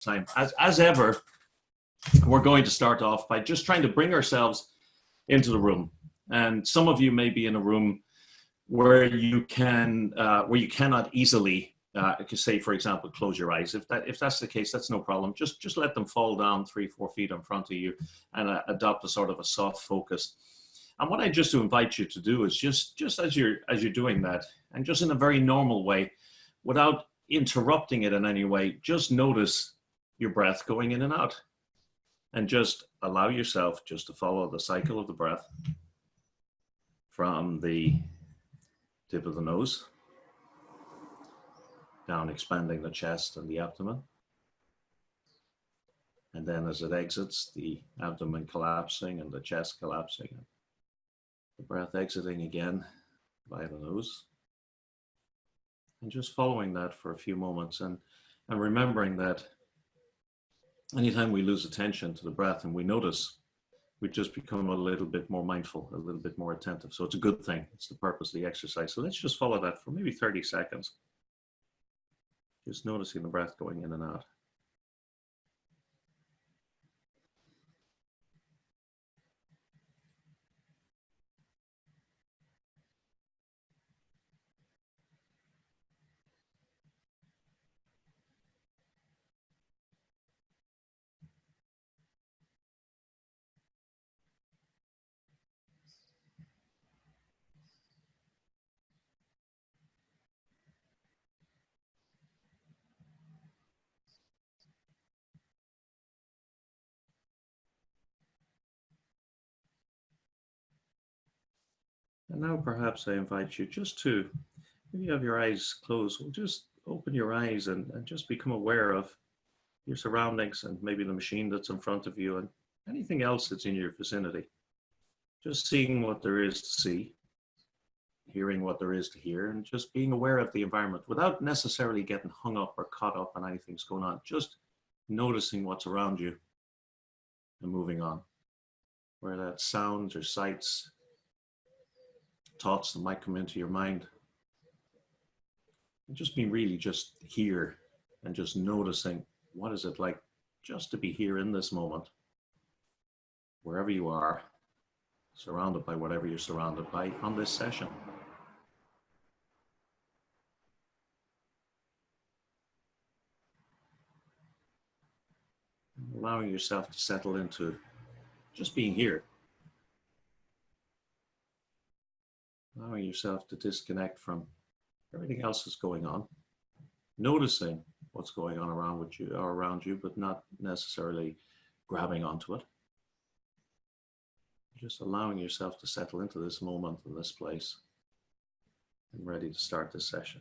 time. As ever, we're going to start off by just trying to bring ourselves into the room. And some of you may be in a room where you cannot easily, say, for example, close your eyes. If that's the case, that's no problem. Just let them fall down 3-4 feet in front of you and adopt a sort of a soft focus. And what I just to invite you to do is just as you're doing that, and just in a very normal way, without interrupting it in any way, just notice your breath going in and out. And just allow yourself just to follow the cycle of the breath from the tip of the nose, down expanding the chest and the abdomen. And then as it exits, the abdomen collapsing and the chest collapsing. The breath exiting again via the nose. And just following that for a few moments and remembering that anytime we lose attention to the breath and we notice, we just become a little bit more mindful, a little bit more attentive. So it's a good thing. It's the purpose of the exercise. So let's just follow that for maybe 30 seconds. Just noticing the breath going in and out. And now perhaps I invite you just to, if you have your eyes closed, we'll just open your eyes and just become aware of your surroundings and maybe the machine that's in front of you and anything else that's in your vicinity. Just seeing what there is to see, hearing what there is to hear, and just being aware of the environment without necessarily getting hung up or caught up on anything that's going on. Just noticing what's around you and moving on. Where that sounds or sights, thoughts that might come into your mind. And just being really just here and just noticing what is it like just to be here in this moment, wherever you are, surrounded by whatever you're surrounded by on this session. Allowing yourself to settle into just being here. Allowing yourself to disconnect from everything else that's going on. Noticing what's going on around you, but not necessarily grabbing onto it. Just allowing yourself to settle into this moment in this place and ready to start this session.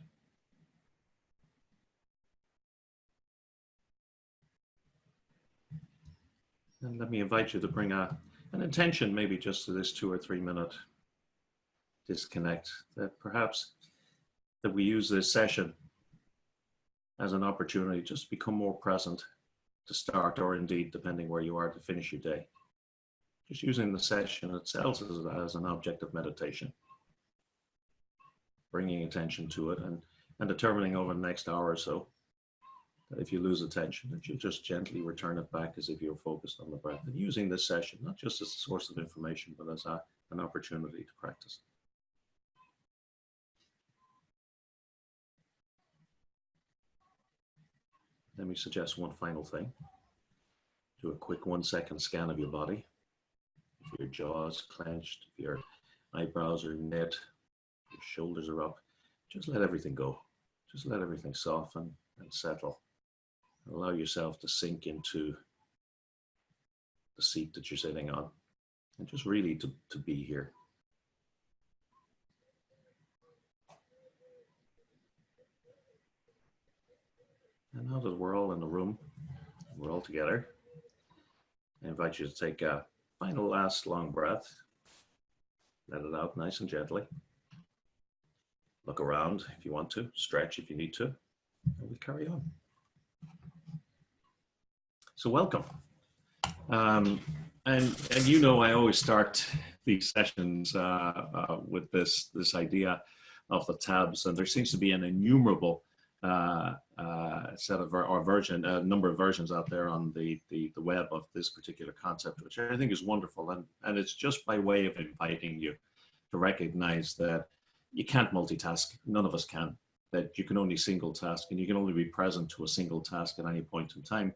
And let me invite you to bring an intention maybe just to this 2 or 3 minute disconnect, that perhaps that we use this session as an opportunity just to become more present to start, or indeed, depending where you are, to finish your day. Just using the session itself as an object of meditation, bringing attention to it and determining over the next hour or so that if you lose attention, that you just gently return it back as if you're focused on the breath, and using this session not just as a source of information, but as an opportunity to practice. Let me suggest one final thing. Do a quick 1-second scan of your body. If your jaw is clenched, if your eyebrows are knit, your shoulders are up, just let everything go. Just let everything soften and settle. Allow yourself to sink into the seat that you're sitting on, and just really to be here. And now that we're all in the room, we're all together, I invite you to take a final last long breath. Let it out nice and gently. Look around if you want to, stretch if you need to, and we'll carry on. So welcome. And you know, I always start these sessions with this idea of the tabs, and there seems to be an innumerable set of or version, a number of versions out there on the web of this particular concept, which I think is wonderful. And it's just by way of inviting you to recognize that you can't multitask. None of us can. That you can only single task, and you can only be present to a single task at any point in time.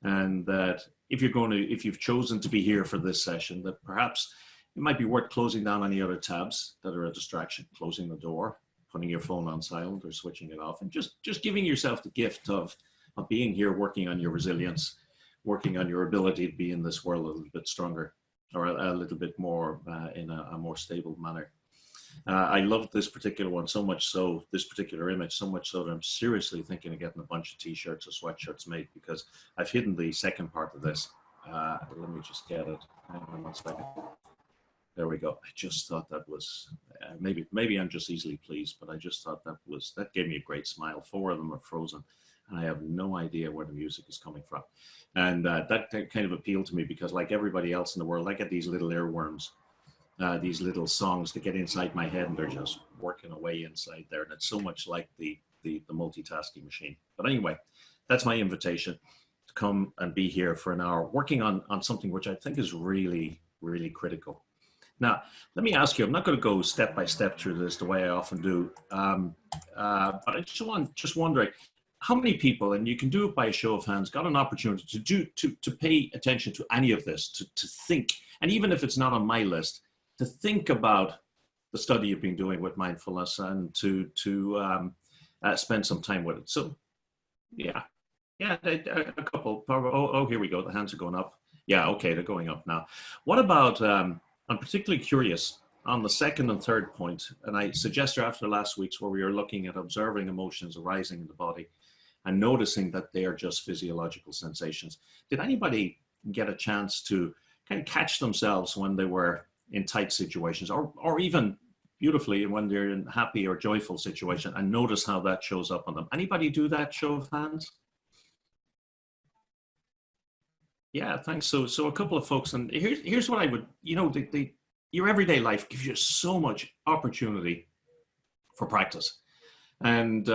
And that if you've chosen to be here for this session, that perhaps it might be worth closing down any other tabs that are a distraction, closing the door, putting your phone on silent or switching it off, and just giving yourself the gift of being here, working on your resilience, working on your ability to be in this world a little bit stronger, or a little bit more in a more stable manner. I love this particular one so much so, this particular image so much so that I'm seriously thinking of getting a bunch of t-shirts or sweatshirts made, because I've hidden the second part of this. Let me just get it. Hang on 1 second. There we go. I just thought that was, maybe I'm just easily pleased, but I just thought that gave me a great smile. 4 of them are frozen, and I have no idea where the music is coming from. And that kind of appealed to me because, like everybody else in the world, I get these little earworms, these little songs that get inside my head, and they're just working away inside there. And it's so much like the multitasking machine. But anyway, that's my invitation to come and be here for an hour working on something which I think is really, really critical. Now, let me ask you, I'm not going to go step by step through this the way I often do, but I just wondering, how many people, and you can do it by a show of hands, got an opportunity to pay attention to any of this, to think, and even if it's not on my list, to think about the study you've been doing with mindfulness and to spend some time with it. So, yeah, a couple. Oh, here we go. The hands are going up. Yeah, okay, they're going up now. What about? I'm particularly curious on the second and third point, and I suggest after last week's where we were looking at observing emotions arising in the body and noticing that they are just physiological sensations. Did anybody get a chance to kind of catch themselves when they were in tight situations, or even beautifully when they're in happy or joyful situation, and notice how that shows up on them? Anybody do that, show of hands? Yeah, thanks. So a couple of folks, and here's what I would, your everyday life gives you so much opportunity for practice. And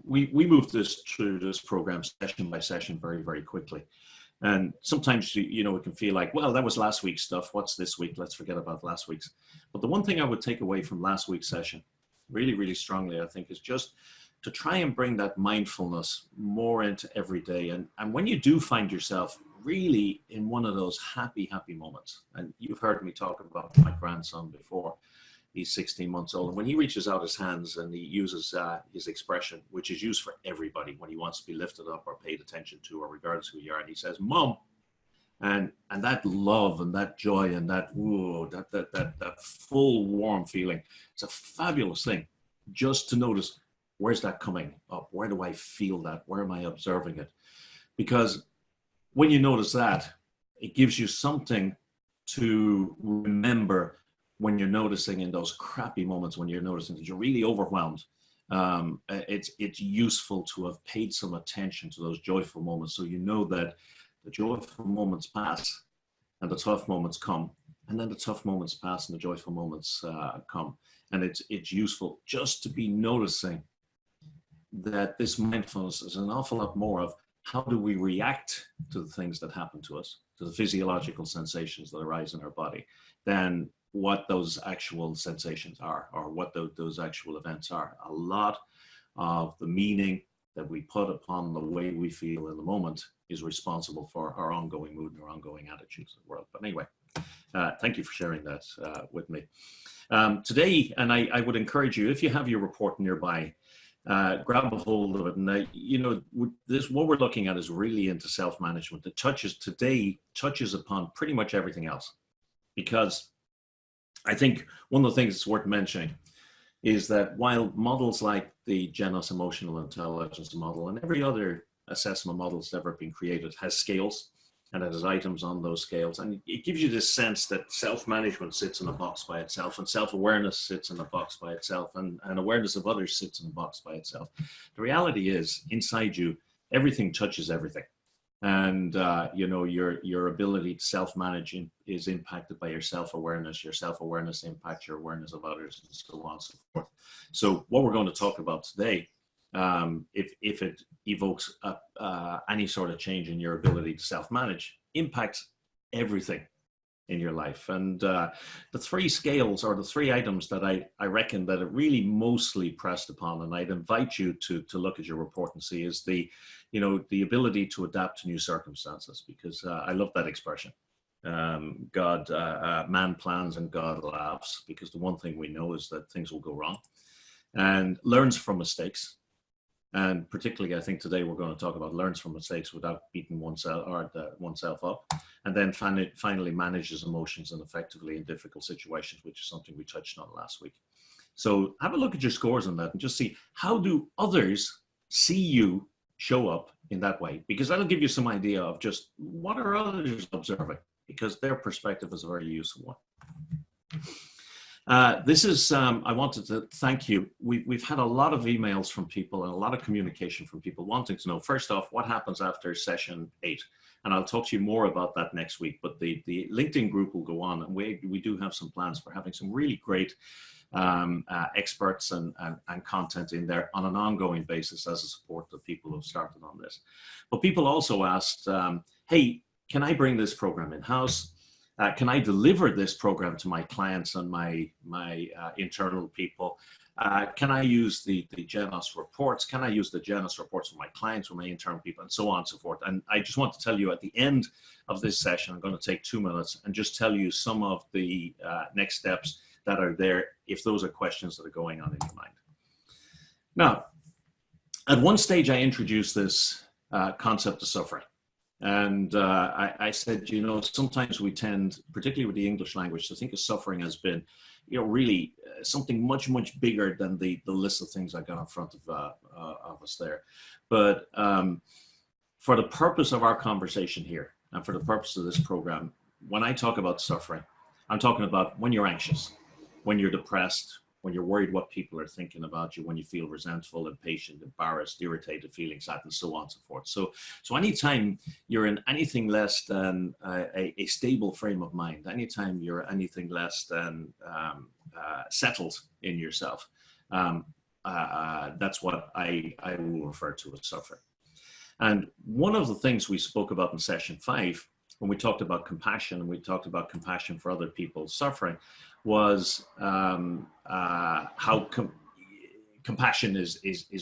we moved through this program session by session very, very quickly. And sometimes, it can feel like, well, that was last week's stuff. What's this week? Let's forget about last week's. But the one thing I would take away from last week's session, really, really strongly, I think, is just to try and bring that mindfulness more into every day. And when you do find yourself really in one of those happy moments, and you've heard me talk about my grandson before, he's 16 months old, and when he reaches out his hands and he uses his expression, which is used for everybody when he wants to be lifted up or paid attention to, or regardless who you are, and he says, "Mom," and that love and that joy and that full warm feeling, it's a fabulous thing just to notice, where's that coming up? Where do I feel that? Where am I observing it? Because when you notice that, it gives you something to remember when you're noticing in those crappy moments, when you're noticing that you're really overwhelmed. It's useful to have paid some attention to those joyful moments, so you know that the joyful moments pass and the tough moments come, and then the tough moments pass and the joyful moments come. And it's useful just to be noticing that this mindfulness is an awful lot more of how do we react to the things that happen to us, to the physiological sensations that arise in our body, than what those actual sensations are, or what those actual events are. A lot of the meaning that we put upon the way we feel in the moment is responsible for our ongoing mood and our ongoing attitudes in the world. But anyway, thank you for sharing that with me. Today, and I would encourage you, if you have your report nearby, grab a hold of it. And what we're looking at is really into self-management. It touches upon pretty much everything else, because I think one of the things that's worth mentioning is that while models like the Genos emotional intelligence model and every other assessment model that's ever been created has scales, and it has items on those scales, and it gives you this sense that self-management sits in a box by itself, and self-awareness sits in a box by itself, and awareness of others sits in a box by itself. The reality is, inside you, everything touches everything. And your ability to self-manage is impacted by your self-awareness. Your self-awareness impacts your awareness of others, and so on and so forth. So what we're going to talk about today if it evokes any sort of change in your ability to self-manage, impacts everything in your life. And the three scales, or the three items that I reckon that it really mostly pressed upon, and I'd invite you to look at your report and see, is the ability to adapt to new circumstances, because I love that expression. Man plans and God laughs, because the one thing we know is that things will go wrong, and learns from mistakes. And particularly, I think today we're going to talk about learns from mistakes without beating oneself up, and then finally manages emotions and effectively in difficult situations, which is something we touched on last week. So have a look at your scores on that and just see, how do others see you show up in that way? Because that'll give you some idea of just what are others observing, because their perspective is a very useful one. I wanted to thank you. We've had a lot of emails from people and a lot of communication from people wanting to know, first off, what happens after session 8. And I'll talk to you more about that next week, but the LinkedIn group will go on, and we do have some plans for having some really great experts and content in there on an ongoing basis as a support to people who have started on this. But people also asked, hey, can I bring this program in-house? Can I deliver this program to my clients and my internal people? Can I use the Genos reports? Can I use the Genos reports for my clients, for my internal people, and so on and so forth? And I just want to tell you at the end of this session, I'm going to take 2 minutes and just tell you some of the next steps that are there, if those are questions that are going on in your mind. Now, at one stage, I introduced this concept of suffering. And I said, sometimes we tend, particularly with the English language, to think of suffering as been, really something much, much bigger than the list of things I got in front of us there. But for the purpose of our conversation here, and for the purpose of this program, when I talk about suffering, I'm talking about when you're anxious, when you're depressed, when you're worried what people are thinking about you, when you feel resentful, impatient, embarrassed, irritated, feeling sad, and so on and so forth. So anytime you're in anything less than a stable frame of mind, anytime you're anything less than settled in yourself, that's what I will refer to as suffering. And one of the things we spoke about in session 5, when we talked about compassion, and we talked about compassion for other people's suffering, was how compassion is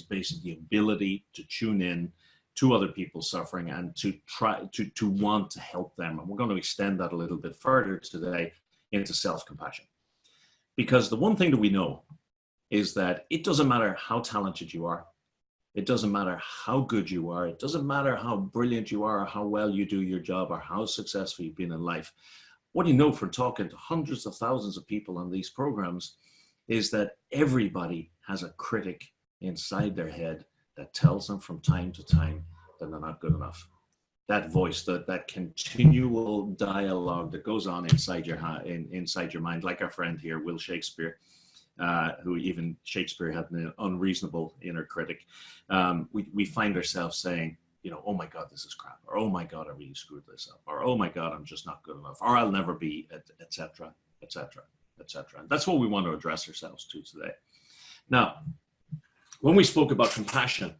basically the ability to tune in to other people's suffering and to try to want to help them. And we're going to extend that a little bit further today into self-compassion. Because the one thing that we know is that it doesn't matter how talented you are. It doesn't matter how good you are. It doesn't matter how brilliant you are, or how well you do your job, or how successful you've been in life. What you know from talking to hundreds of thousands of people on these programs is that everybody has a critic inside their head that tells them from time to time that they're not good enough. That voice, that continual dialogue that goes on inside your mind, like our friend here, Will Shakespeare, who even Shakespeare had an unreasonable inner critic. We find ourselves saying, oh my God, this is crap, or oh my God, I really screwed this up, or oh my God, I'm just not good enough, or I'll never be, etc., etc., etc. And that's what we want to address ourselves to today. Now, when we spoke about compassion,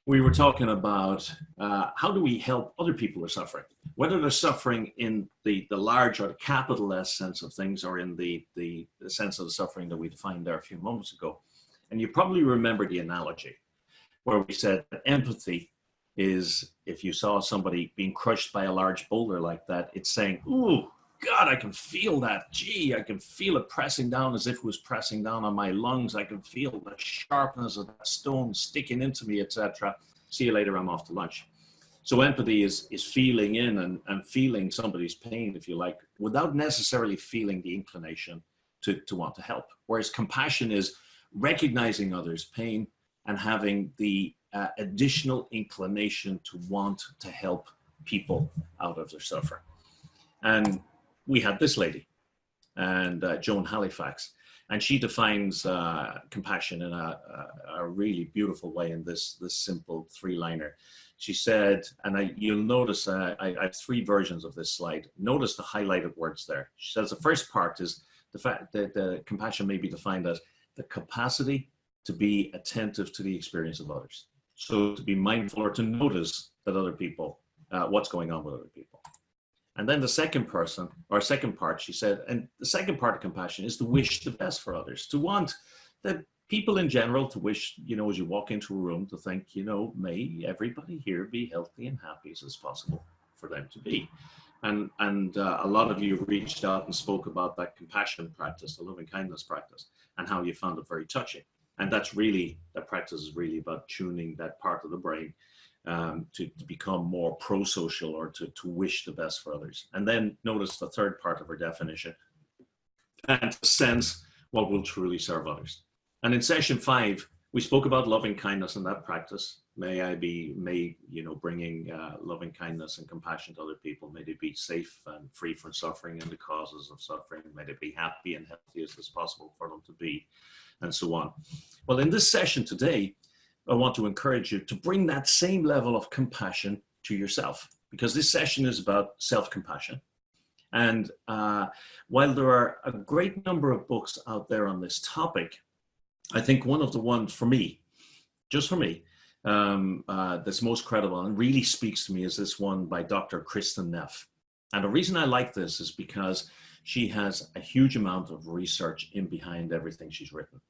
we were talking about how do we help other people who are suffering, whether they're suffering in the large or the capital S sense of things, or in the sense of the suffering that we defined there a few moments ago. And you probably remember the analogy where we said that empathy is, if you saw somebody being crushed by a large boulder like that, it's saying, ooh, God, I can feel that. Gee, I can feel it pressing down as if it was pressing down on my lungs. I can feel the sharpness of that stone sticking into me, etc. See you later, I'm off to lunch. So empathy is feeling in and feeling somebody's pain, if you like, without necessarily feeling the inclination to want to help. Whereas compassion is recognizing others' pain and having the additional inclination to want to help people out of their suffering. And we had this lady, and Joan Halifax, and she defines compassion in a really beautiful way in this simple 3-liner. She said, and you'll notice I have 3 versions of this slide. Notice the highlighted words there. She says the first part is the fact that the compassion may be defined as the capacity to be attentive to the experience of others. So to be mindful or to notice that other people, what's going on with other people. And then the second part, she said, and the second part of compassion is to wish the best for others, to want that people in general, to wish, you know, as you walk into a room, to think, you know, may everybody here be healthy and happy as possible for them to be. And a lot of you reached out and spoke about that compassion practice, the loving kindness practice, and how you found it very touching. And that's really, that practice is really about tuning that part of the brain to become more pro-social, or to wish the best for others. And then notice the third part of her definition, and to sense what will truly serve others. And in session 5, we spoke about loving kindness and that practice. May you know, bringing loving kindness and compassion to other people. May they be safe and free from suffering and the causes of suffering. May they be happy and healthy as possible for them to be, and so on. Well, in this session today, I want to encourage you to bring that same level of compassion to yourself, because this session is about self-compassion. And while there are a great number of books out there on this topic, I think one of the ones for me, just for me, that's most credible and really speaks to me is this one by Dr. Kristin Neff. And the reason I like this is because she has a huge amount of research in behind everything she's written.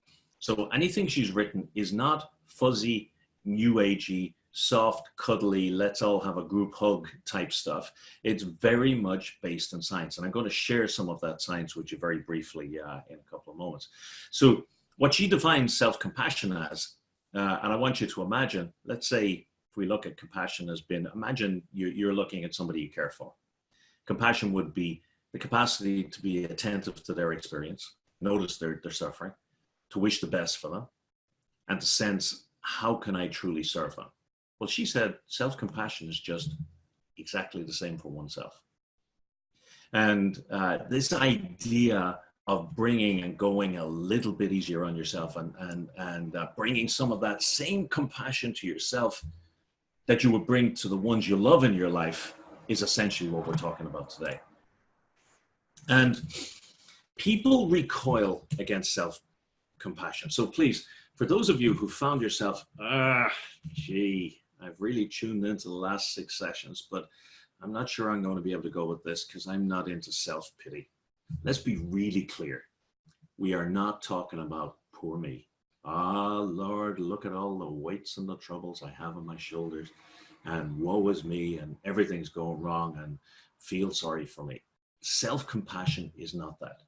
So anything she's written is not fuzzy, new agey, soft, cuddly, let's all have a group hug type stuff. It's very much based in science. And I'm going to share some of that science with you very briefly in a couple of moments. So what she defines self-compassion as, and I want you to imagine, let's say if we look at compassion as being, imagine you're looking at somebody you care for. Compassion would be the capacity to be attentive to their experience, notice their suffering, to wish the best for them, and to sense, how can I truly serve them? Well, she said self-compassion is just exactly the same for oneself. And this idea of bringing and going a little bit easier on yourself and bringing some of that same compassion to yourself that you would bring to the ones you love in your life is essentially what we're talking about today. And people recoil against self-compassion. So please, for those of you who found yourself, I've really tuned into the last 6 sessions, but I'm not sure I'm going to be able to go with this because I'm not into self-pity. Let's be really clear. We are not talking about poor me. Ah, Lord, look at all the weights and the troubles I have on my shoulders, and woe is me, and everything's going wrong, and feel sorry for me. Self-compassion is not that.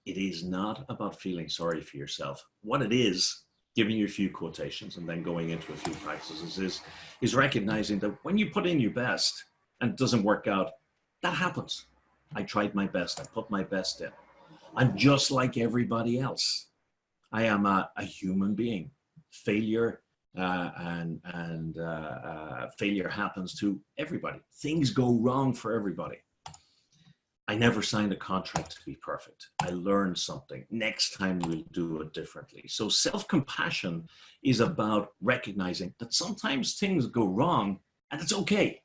It is not about feeling sorry for yourself. What it is, giving you a few quotations and then going into a few practices, is recognizing that when you put in your best and it doesn't work out, that happens. I tried my best. I put my best in. I'm just like everybody else. I am a human being. Failure failure happens to everybody. Things go wrong for everybody. I never signed a contract to be perfect. I learned something. Next time we'll do it differently. So self-compassion is about recognizing that sometimes things go wrong and it's okay.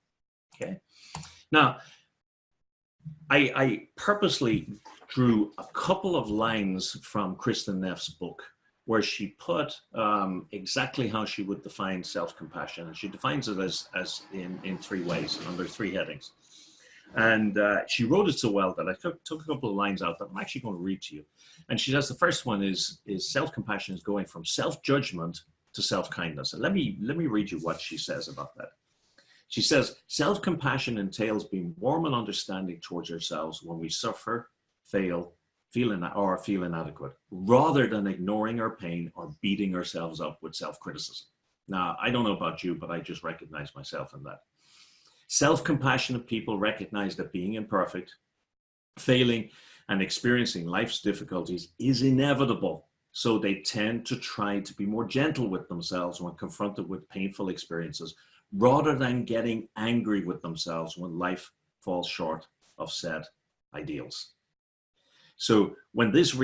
Okay. Now, I purposely drew a couple of lines from Kristin Neff's book where she put exactly how she would define self-compassion. And she defines it as in 3 ways, under 3 headings. And she wrote it so well that I took a couple of lines out that I'm actually going to read to you. And she says the first one is self-compassion is going from self-judgment to self-kindness. And let me read you what she says about that. She says, self-compassion entails being warm and understanding towards ourselves when we suffer, feel inadequate, rather than ignoring our pain or beating ourselves up with self-criticism. Now, I don't know about you, but I just recognize myself in that. Self-compassionate people recognize that being imperfect, failing, and experiencing life's difficulties is inevitable. So they tend to try to be more gentle with themselves when confronted with painful experiences, rather than getting angry with themselves when life falls short of set ideals. So when this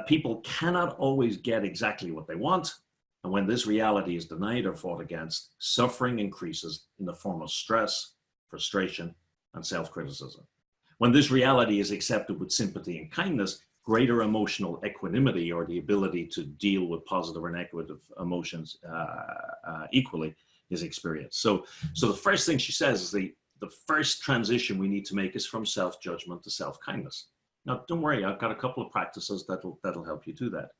people cannot always get exactly what they want, and when this reality is denied or fought against, suffering increases in the form of stress, frustration, and self-criticism. When this reality is accepted with sympathy and kindness, greater emotional equanimity, or the ability to deal with positive or negative emotions equally, is experienced. So the first thing she says is the first transition we need to make is from self-judgment to self-kindness. Now, don't worry, I've got a couple of practices that'll help you do that.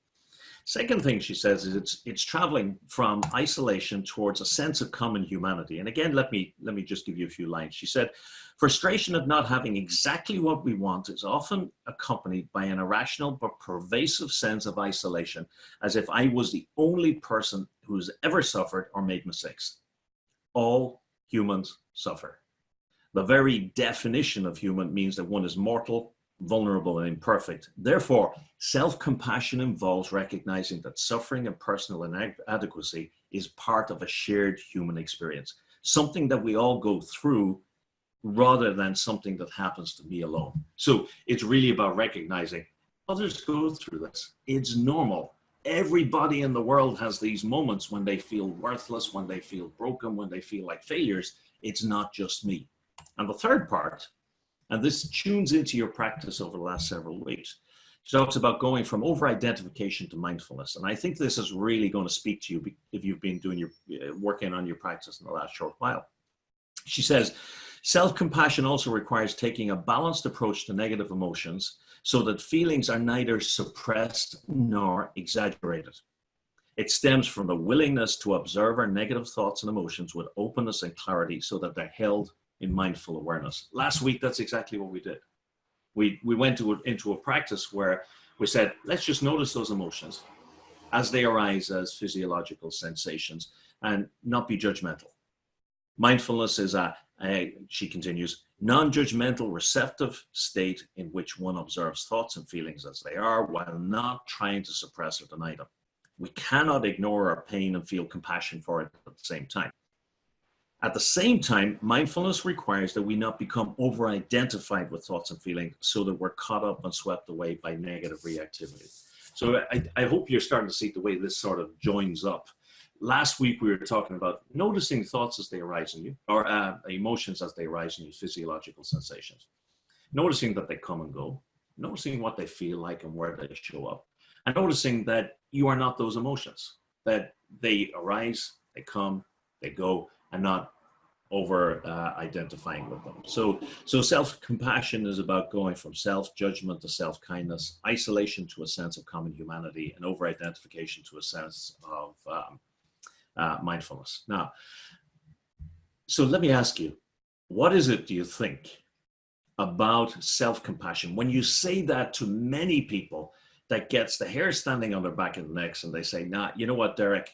Second thing she says is it's traveling from isolation towards a sense of common humanity. And again, let me just give you a few lines. She said, frustration at not having exactly what we want is often accompanied by an irrational but pervasive sense of isolation, as if I was the only person who's ever suffered or made mistakes. All humans suffer. The very definition of human means that one is mortal, vulnerable, and imperfect. Therefore, self-compassion involves recognizing that suffering and personal inadequacy is part of a shared human experience, something that we all go through rather than something that happens to me alone. So it's really about recognizing others go through this. It's normal. Everybody in the world has these moments when they feel worthless, when they feel broken, when they feel like failures. It's not just me. And the third part, and this tunes into your practice over the last several weeks, she talks about going from over-identification to mindfulness. And I think this is really going to speak to you if you've been doing your working on your practice in the last short while. She says, self-compassion also requires taking a balanced approach to negative emotions so that feelings are neither suppressed nor exaggerated. It stems from the willingness to observe our negative thoughts and emotions with openness and clarity so that they're held in mindful awareness. Last week, that's exactly what we did. We went into a practice where we said, let's just notice those emotions as they arise as physiological sensations and not be judgmental. Mindfulness is she continues, non-judgmental receptive state in which one observes thoughts and feelings as they are while not trying to suppress or deny them. We cannot ignore our pain and feel compassion for it at the same time. At the same time, mindfulness requires that we not become over-identified with thoughts and feelings so that we're caught up and swept away by negative reactivity. So I hope you're starting to see the way this sort of joins up. Last week, we were talking about noticing thoughts as they arise in you, or emotions as they arise in you, physiological sensations. Noticing that they come and go, noticing what they feel like and where they show up, and noticing that you are not those emotions, that they arise, they come, they go, and not over identifying with them. So self-compassion is about going from self-judgment to self-kindness, isolation to a sense of common humanity, and over-identification to a sense of mindfulness. Now, so let me ask you, what is it, do you think, about self-compassion? When you say that to many people, that gets the hair standing on their back of the necks, and they say, nah, you know what, Deiric,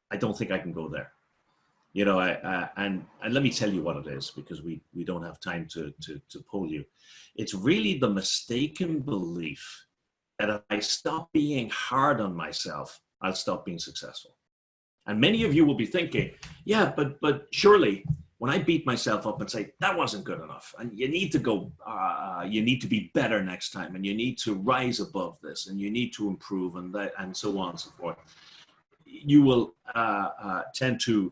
I don't think I can go there. You know, and let me tell you what it is, because we don't have time to pull you. It's really the mistaken belief that if I stop being hard on myself, I'll stop being successful. And many of you will be thinking, yeah, but surely when I beat myself up and say, that wasn't good enough, and you need to go, you need to be better next time, and you need to rise above this, and you need to improve, and that, and so on and so forth, you will tend to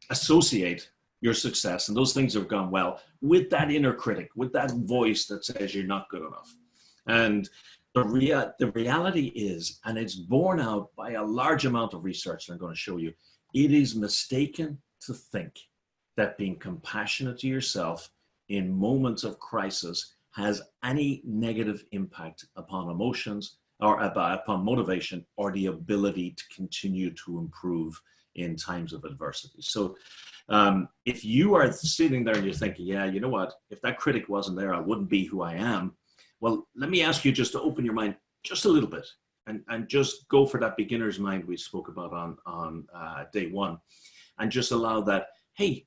associate your success and those things have gone well with that inner critic, with that voice that says you're not good enough. And the reality is, and it's borne out by a large amount of research that I'm going to show you, it is mistaken to think that being compassionate to yourself in moments of crisis has any negative impact upon emotions or upon motivation or the ability to continue to improve in times of adversity. So if you are sitting there and you're thinking, yeah, you know what, if that critic wasn't there, I wouldn't be who I am. Well, let me ask you just to open your mind just a little bit and just go for that beginner's mind we spoke about on day one, and just allow that, hey,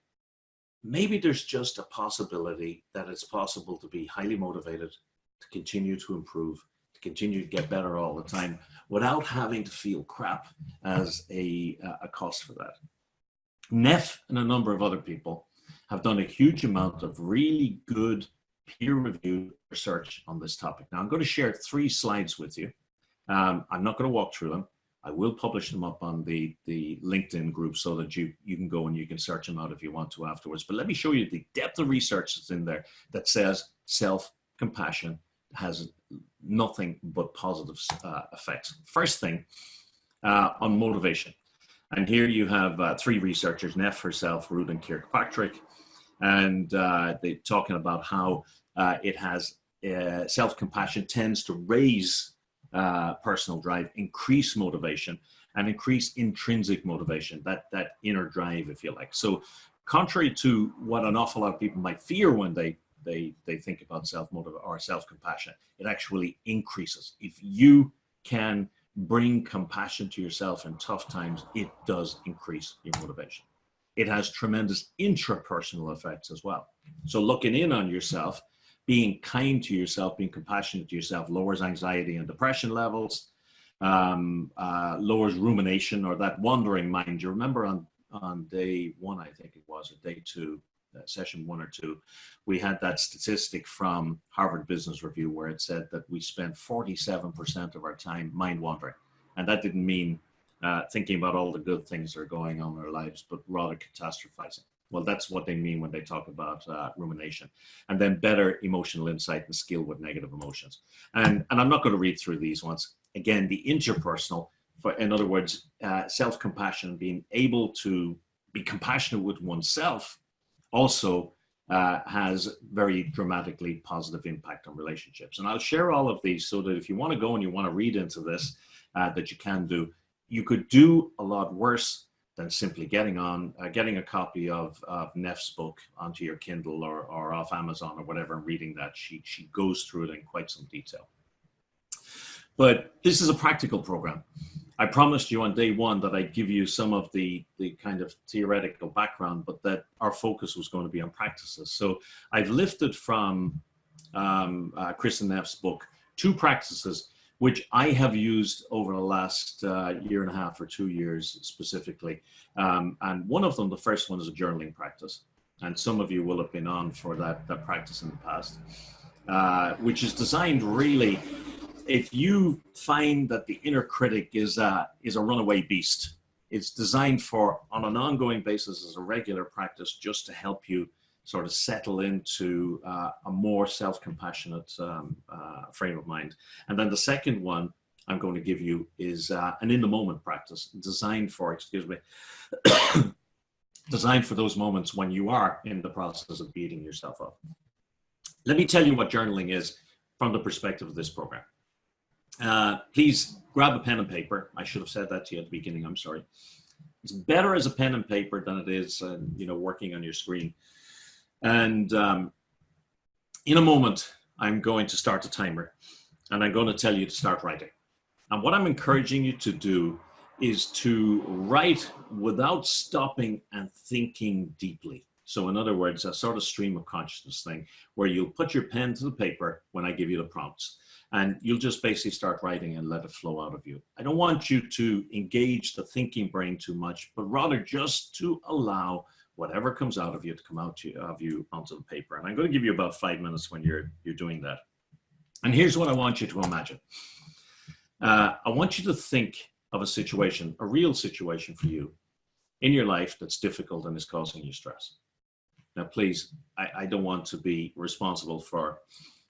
maybe there's just a possibility that it's possible to be highly motivated, to continue to improve, to continue to get better all the time without having to feel crap as a cost for that. Neff and a number of other people have done a huge amount of really good peer-reviewed research on this topic. Now, I'm going to share 3 slides with you. I'm not going to walk through them. I will publish them up on the LinkedIn group so that you can go and you can search them out if you want to afterwards. But let me show you the depth of research that's in there that says self-compassion has nothing but positive effects. First thing, on motivation. And here you have three researchers, Neff herself, Ruth and Kirkpatrick, and they're talking about how it has self-compassion tends to raise personal drive, increase motivation, and increase intrinsic motivation, that inner drive, if you like. So contrary to what an awful lot of people might fear when they think about self-motivation or self-compassion, it actually increases. If you can bring compassion to yourself in tough times, it does increase your motivation. It has tremendous intrapersonal effects as well. So looking in on yourself, being kind to yourself, being compassionate to yourself lowers anxiety and depression levels, lowers rumination or that wandering mind. You remember on day one, I think it was, or day two, session 1 or 2, we had that statistic from Harvard Business Review where it said that we spent 47% of our time mind wandering. And that didn't mean thinking about all the good things that are going on in our lives, but rather catastrophizing. Well, that's what they mean when they talk about rumination. And then better emotional insight and skill with negative emotions. And I'm not going to read through these ones. Again, the interpersonal, in other words, self-compassion, being able to be compassionate with oneself, also has very dramatically positive impact on relationships. And I'll share all of these so that if you want to go and you want to read into this, that you can do. You could do a lot worse than simply getting a copy of Neff's book onto your Kindle or off Amazon or whatever and reading that. She goes through it in quite some detail. But this is a practical program. I promised you on day one that I'd give you some of the kind of theoretical background, but that our focus was going to be on practices. So I've lifted from Chris and Neff's book 2 practices which I have used over the last year and a half or 2 years specifically. And one of them, the first one, is a journaling practice. And some of you will have been on for that practice in the past, which is designed really, if you find that the inner critic is a runaway beast, it's designed for, on an ongoing basis as a regular practice, just to help you sort of settle into a more self-compassionate frame of mind. And then the second one I'm going to give you is an in-the-moment practice designed for, designed for those moments when you are in the process of beating yourself up. Let me tell you what journaling is from the perspective of this program. Please grab a pen and paper. I should have said that to you at the beginning. I'm sorry. It's better as a pen and paper than it is, working on your screen. And in a moment, I'm going to start a timer, and I'm going to tell you to start writing. And what I'm encouraging you to do is to write without stopping and thinking deeply. So in other words, a sort of stream of consciousness thing where you'll put your pen to the paper when I give you the prompts. And you'll just basically start writing and let it flow out of you. I don't want you to engage the thinking brain too much, but rather just to allow whatever comes out of you to come out of you onto the paper. And I'm going to give you about 5 minutes when you're doing that. And here's what I want you to imagine. I want you to think of a situation, a real situation for you in your life that's difficult and is causing you stress. Now, please, I don't want to be responsible for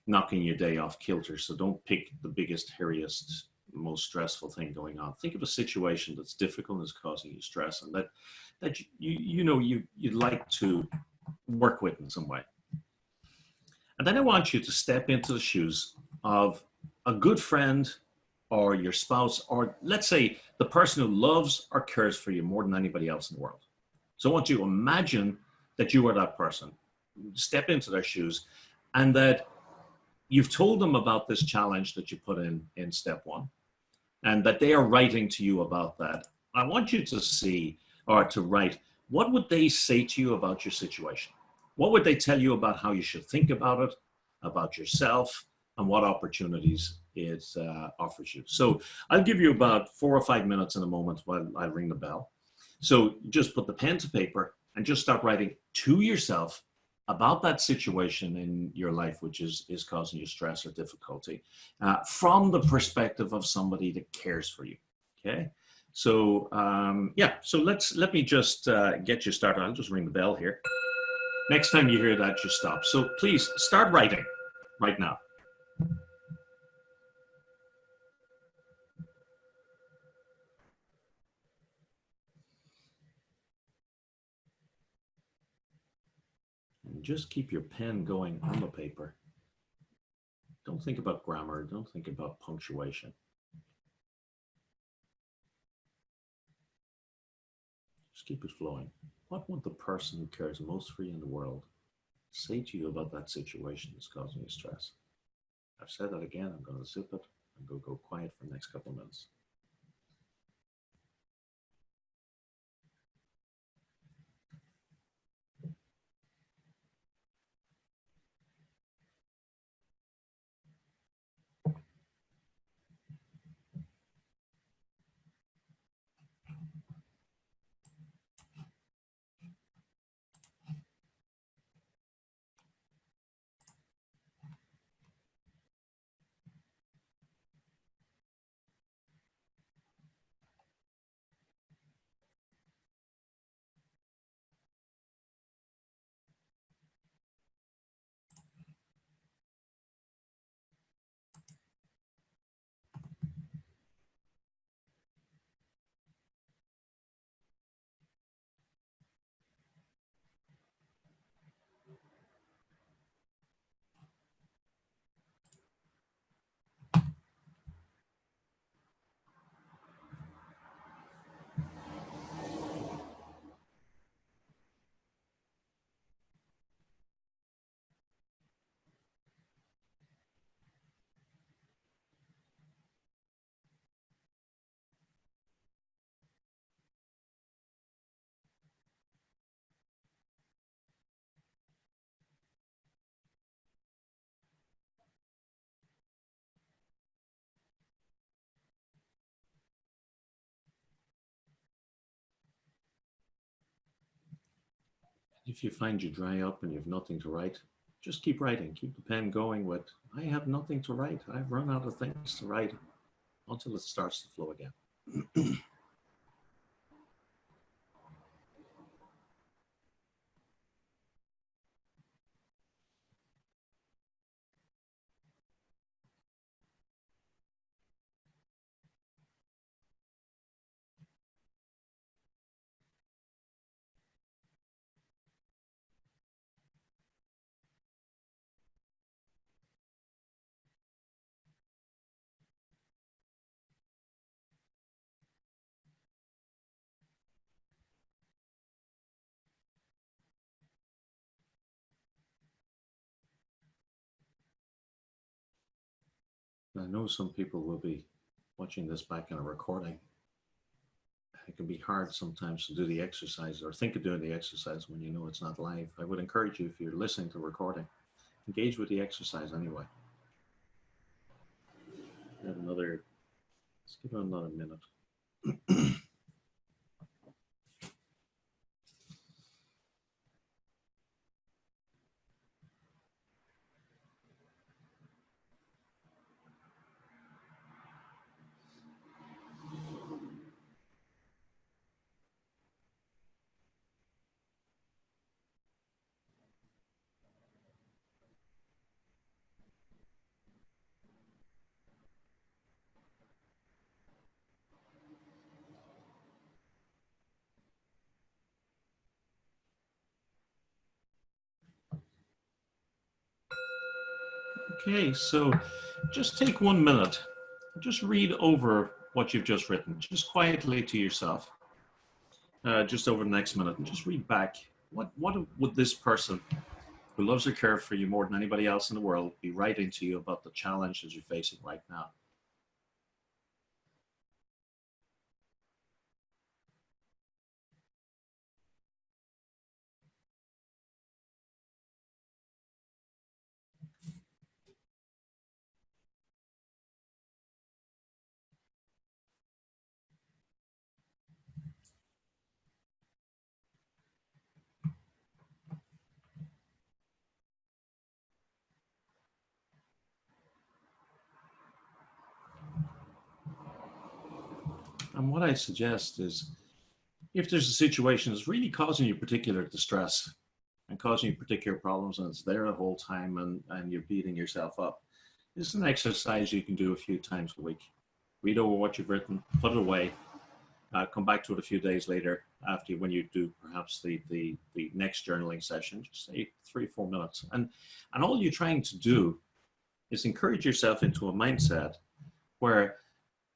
knocking your day off kilter, so don't pick the biggest, hairiest, most stressful thing going on. Think of a situation that's difficult and is causing you stress, and that you'd like to work with in some way. And then I want you to step into the shoes of a good friend or your spouse, or let's say the person who loves or cares for you more than anybody else in the world. So I want you to imagine that you are that person. Step into their shoes, and that you've told them about this challenge that you put in step 1, and that they are writing to you about that. I want you to see, or to write, what would they say to you about your situation? What would they tell you about how you should think about it, about yourself, and what opportunities it offers you? So I'll give you about 4 or 5 minutes in a moment while I ring the bell. So just put the pen to paper and just start writing to yourself about that situation in your life which is causing you stress or difficulty, from the perspective of somebody that cares for you. Okay, so so let me just get you started. I'll just ring the bell here. Next time you hear that, just stop. So please start writing right now. just keep your pen going on the paper. Don't think about grammar. Don't think about punctuation. Just keep it flowing. What would the person who cares most for you in the world say to you about that situation that's causing you stress? I've said that again. I'm going to zip it and go quiet for the next couple of minutes. If you find you dry up and you have nothing to write, just keep writing. Keep the pen going with, I have nothing to write. I've run out of things to write, until it starts to flow again. I know some people will be watching this back in a recording. It can be hard sometimes to do the exercise or think of doing the exercise when you know it's not live. I would encourage you, if you're listening to recording, engage with the exercise anyway. Let's give it another minute. Okay, so just take 1 minute. Just read over what you've just written, just quietly to yourself, just over the next minute, and just read back. What would this person who loves or cares for you more than anybody else in the world be writing to you about the challenges you're facing right now? And what I suggest is, if there's a situation that's really causing you particular distress and causing you particular problems, and it's there the whole time, and you're beating yourself up, this is an exercise you can do a few times a week. Read over what you've written, put it away, come back to it a few days later, after when you do perhaps the next journaling session, just say 3 or 4 minutes. And all you're trying to do is encourage yourself into a mindset where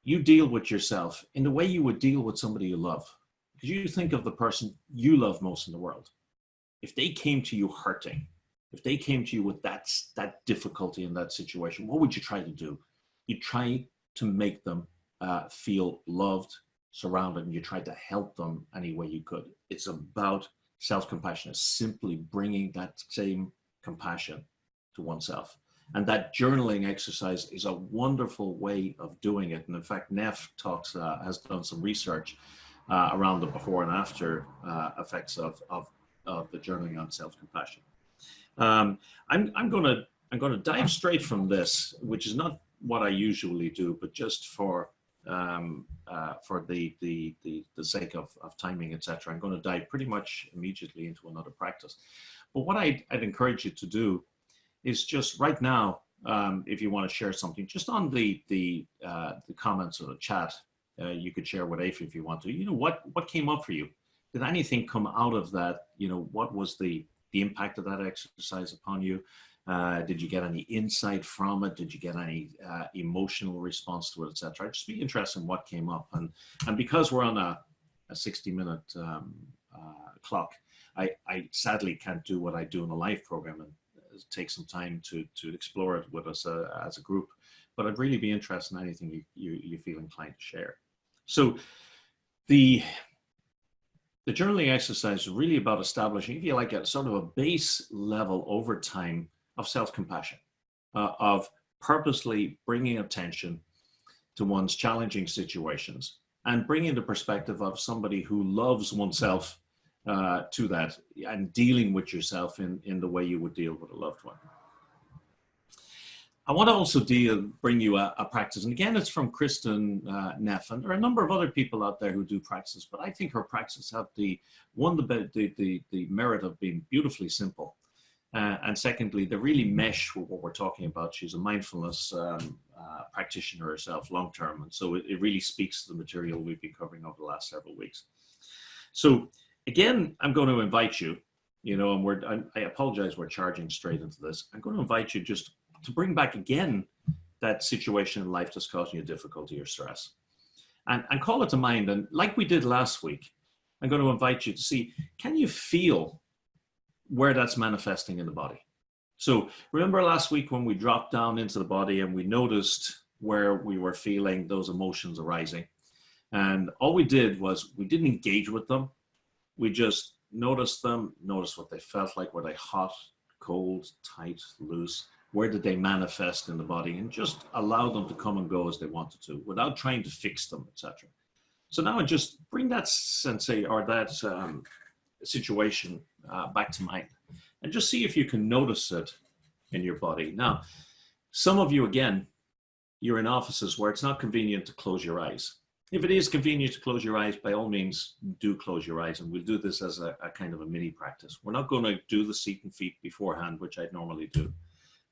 you deal with yourself in the way you would deal with somebody you love. Because you think of the person you love most in the world. If they came to you hurting, if they came to you with that difficulty in that situation, what would you try to do? You try to make them feel loved, surrounded, and you try to help them any way you could. It's about self-compassion. It's simply bringing that same compassion to oneself. And that journaling exercise is a wonderful way of doing it. And in fact, Neff has done some research around the before and after effects of the journaling on self-compassion. I'm going to dive straight from this, which is not what I usually do, but just for the sake of timing, etc. I'm going to dive pretty much immediately into another practice. But what I'd encourage you to do is just right now, if you want to share something, just on the comments or the chat, you could share with Aoife if you want to. You know, what came up for you? Did anything come out of that? You know, what was the impact of that exercise upon you? Did you get any insight from it? Did you get any emotional response to it, etc.? I'd just be interested in what came up. And because we're on a 60-minute clock, I sadly can't do what I do in a live program and take some time to explore it with us as a group. But I'd really be interested in anything you feel inclined to share. So the journaling exercise is really about establishing, if you like, a sort of a base level over time of self-compassion, of purposely bringing attention to one's challenging situations and bringing the perspective of somebody who loves oneself to that, and dealing with yourself in the way you would deal with a loved one. I want to also bring you a practice, and again, it's from Kristen Neff, and there are a number of other people out there who do practices, but I think her practices have the merit of being beautifully simple, and secondly, they really mesh with what we're talking about. She's a mindfulness practitioner herself, long term, and so it really speaks to the material we've been covering over the last several weeks. So again, I'm going to invite you, you know, and I apologize, we're charging straight into this. I'm going to invite you just to bring back again that situation in life that's causing you difficulty or stress, and call it to mind. And like we did last week, I'm going to invite you to see, can you feel where that's manifesting in the body? So remember last week when we dropped down into the body and we noticed where we were feeling those emotions arising, and all we did was we didn't engage with them. We just noticed them, noticed what they felt like. Were they hot, cold, tight, loose? Where did they manifest in the body? And just allow them to come and go as they wanted to, without trying to fix them, etc. So now just bring that sensei or that situation back to mind, and just see if you can notice it in your body. Now, some of you, again, you're in offices where it's not convenient to close your eyes. If it is convenient to close your eyes, by all means, do close your eyes, and we'll do this as a kind of a mini practice. We're not going to do the seat and feet beforehand, which I'd normally do.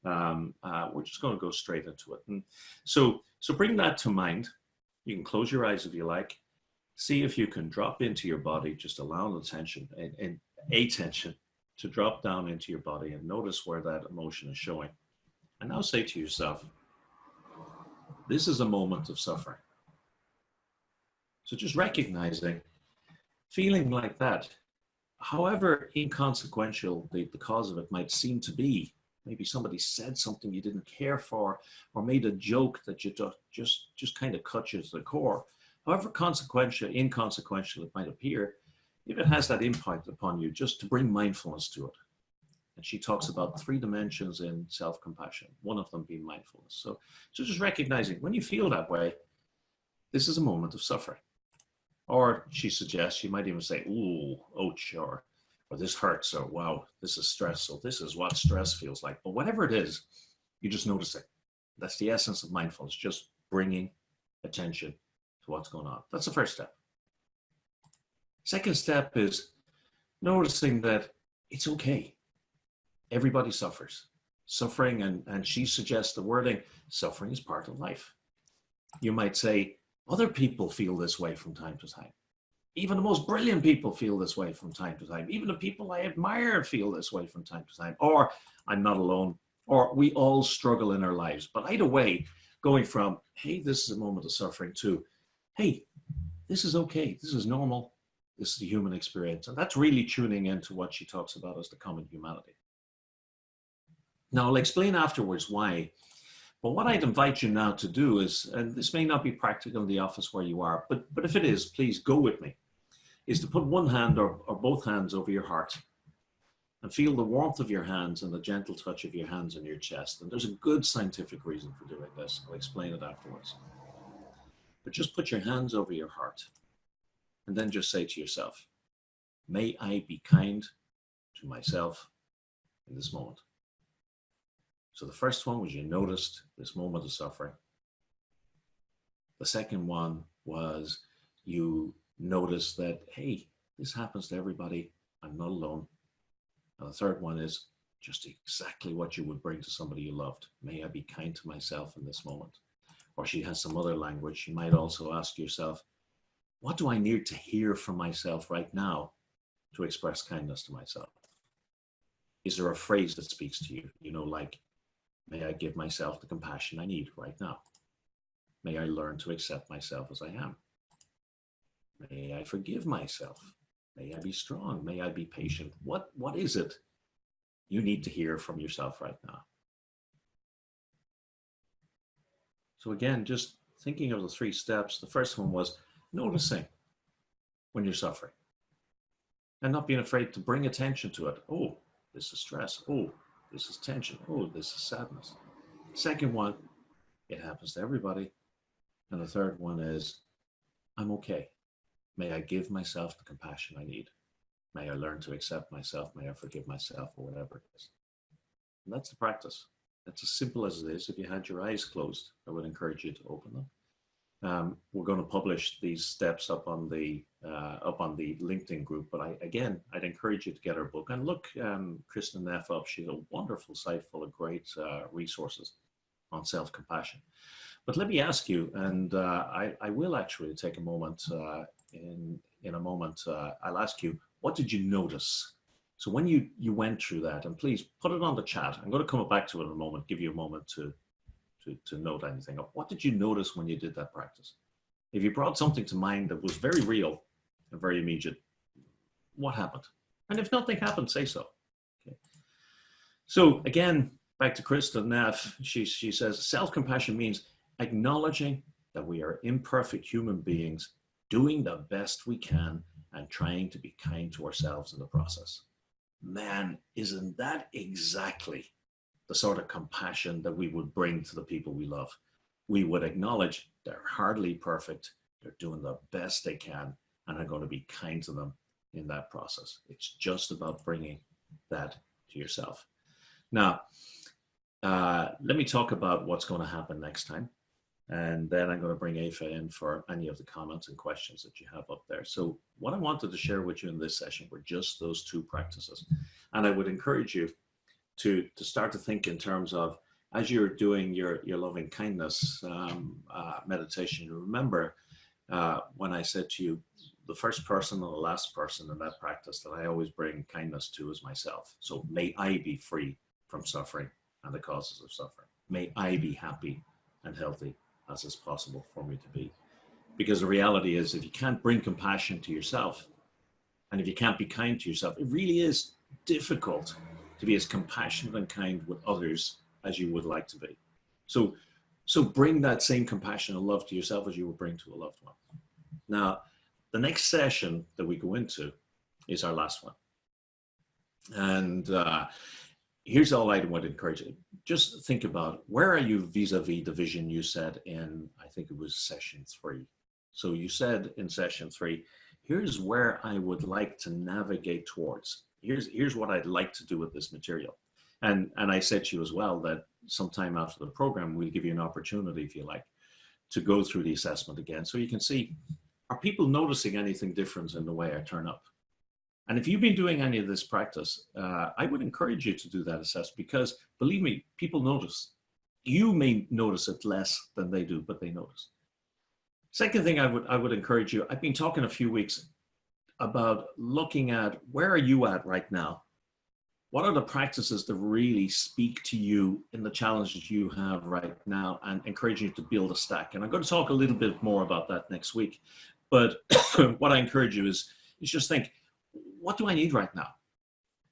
We're just going to go straight into it. And so bring that to mind. You can close your eyes if you like. See if you can drop into your body, just allow the tension and attention to drop down into your body and notice where that emotion is showing. And now say to yourself, this is a moment of suffering. So just recognizing, feeling like that, however inconsequential the cause of it might seem to be. Maybe somebody said something you didn't care for, or made a joke that you just kind of cut you to the core. However inconsequential it might appear, if it has that impact upon you, just to bring mindfulness to it. And she talks about 3 dimensions in self-compassion, one of them being mindfulness. So just recognizing when you feel that way, this is a moment of suffering. Or she suggests, you might even say, ooh, ouch, or this hurts, or wow, this is stress, so this is what stress feels like. But whatever it is, you just notice it. That's the essence of mindfulness, just bringing attention to what's going on. That's the first step. Second step is noticing that it's okay. Everybody suffers. Suffering, and she suggests the wording, suffering is part of life. You might say, other people feel this way from time to time. Even the most brilliant people feel this way from time to time. Even the people I admire feel this way from time to time. Or I'm not alone. Or we all struggle in our lives. But either way, going from, hey, this is a moment of suffering, to, hey, this is okay. This is normal. This is the human experience. And that's really tuning into what she talks about as the common humanity. Now, I'll explain afterwards why. But what I'd invite you now to do is, and this may not be practical in the office where you are, but if it is, please go with me, is to put one hand or both hands over your heart and feel the warmth of your hands and the gentle touch of your hands on your chest. And there's a good scientific reason for doing this. I'll explain it afterwards. But just put your hands over your heart and then just say to yourself, may I be kind to myself in this moment. So the first one was you noticed this moment of suffering. The second one was you noticed that, hey, this happens to everybody. I'm not alone. And the third one is just exactly what you would bring to somebody you loved. May I be kind to myself in this moment. Or she has some other language. You might also ask yourself, what do I need to hear from myself right now to express kindness to myself? Is there a phrase that speaks to you? You know, like, may I give myself the compassion I need right now? May I learn to accept myself as I am? May I forgive myself? May I be strong? May I be patient? What is it you need to hear from yourself right now? So again, just thinking of the 3 steps. The first one was noticing when you're suffering and not being afraid to bring attention to it. Oh, this is stress. Oh, this is tension. Oh, this is sadness. Second one, it happens to everybody. And the third one is, I'm okay. May I give myself the compassion I need. May I learn to accept myself. May I forgive myself, or whatever it is. And that's the practice. It's as simple as it is. If you had your eyes closed, I would encourage you to open them. We're going to publish these steps up on the LinkedIn group. But I'd encourage you to get our book and look Kristen Neff up. She's a wonderful site full of great resources on self-compassion. But let me ask you, and I will actually take a moment in a moment. I'll ask you, what did you notice? So when you went through that, and please put it on the chat. I'm going to come back to it in a moment. Give you a moment to note anything. What did you notice when you did that practice? If you brought something to mind that was very real and very immediate, what happened? And if nothing happened, say so. Okay. So again, back to Kristen Neff, she says, self-compassion means acknowledging that we are imperfect human beings, doing the best we can and trying to be kind to ourselves in the process. Man, isn't that exactly the sort of compassion that we would bring to the people we love? We would acknowledge they're hardly perfect, they're doing the best they can, and are going to be kind to them in that process. It's just about bringing that to yourself. Now, let me talk about what's going to happen next time. And then I'm going to bring Aoife in for any of the comments and questions that you have up there. So what I wanted to share with you in this session were just those 2 practices. And I would encourage you to start to think in terms of, as you're doing your loving kindness meditation, remember when I said to you, the first person and the last person in that practice that I always bring kindness to is myself. So may I be free from suffering and the causes of suffering. May I be happy and healthy as is possible for me to be. Because the reality is, if you can't bring compassion to yourself, and if you can't be kind to yourself, it really is difficult to be as compassionate and kind with others as you would like to be. So bring that same compassion and love to yourself as you would bring to a loved one. Now, the next session that we go into is our last one. And here's all I would encourage you. Just think about, where are you vis-a-vis the vision you said in, I think it was session 3. So you said in session 3, here's where I would like to navigate towards. Here's what I'd like to do with this material. And I said to you as well that sometime after the program, we'll give you an opportunity, if you like, to go through the assessment again. So you can see, are people noticing anything different in the way I turn up? And if you've been doing any of this practice, I would encourage you to do that assessment, because believe me, people notice. You may notice it less than they do, but they notice. Second thing I would encourage you, I've been talking a few weeks about looking at where are you at right now? What are the practices that really speak to you in the challenges you have right now and encourage you to build a stack? And I'm going to talk a little bit more about that next week. But what I encourage you is just think, what do I need right now?